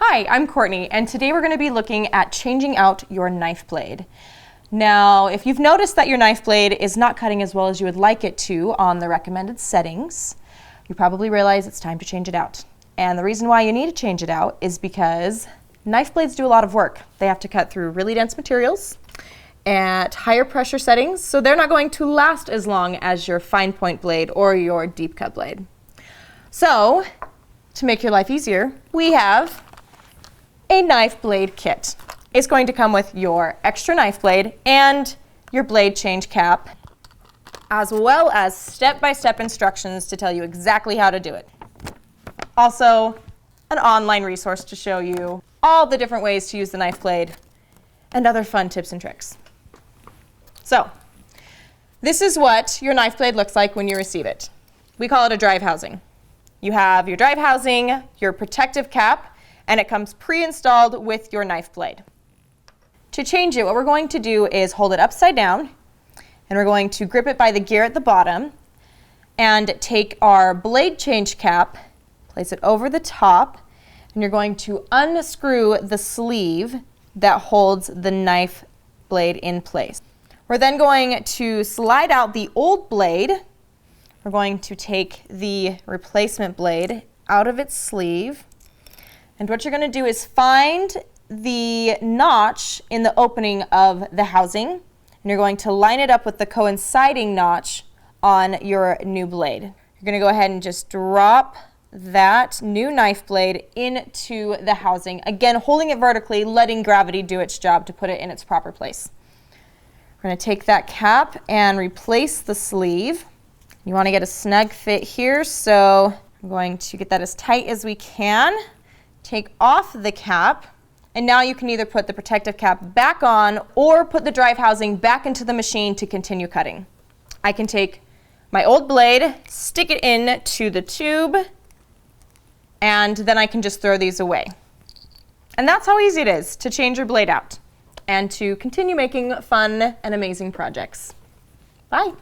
Hi, I'm Courtney, and today we're going to be looking at changing out your knife blade. Now, if you've noticed that your knife blade is not cutting as well as you would like it to on the recommended settings, you probably realize it's time to change it out. And the reason why you need to change it out is because knife blades do a lot of work. They have to cut through really dense materials at higher pressure settings, so they're not going to last as long as your fine point blade or your deep cut blade. So, to make your life easier, we have a knife blade kit. It's going to come with your extra knife blade and your blade change cap, as well as step-by-step instructions to tell you exactly how to do it. Also, an online resource to show you all the different ways to use the knife blade and other fun tips and tricks. So, this is what your knife blade looks like when you receive it. We call it a drive housing. You have your drive housing, your protective cap, and it comes pre-installed with your knife blade. To change it, what we're going to do is hold it upside down, and we're going to grip it by the gear at the bottom, and take our blade change cap, place it over the top, and you're going to unscrew the sleeve that holds the knife blade in place. We're then going to slide out the old blade. We're going to take the replacement blade out of its sleeve. And what you're going to do is find the notch in the opening of the housing, and you're going to line it up with the coinciding notch on your new blade. You're going to go ahead and just drop that new knife blade into the housing, again holding it vertically, letting gravity do its job to put it in its proper place. We're going to take that cap and replace the sleeve. You want to get a snug fit here, so I'm going to get that as tight as we can. Take off the cap, and now you can either put the protective cap back on or put the drive housing back into the machine to continue cutting. I can take my old blade, stick it into the tube, and then I can just throw these away. And that's how easy it is to change your blade out and to continue making fun and amazing projects. Bye.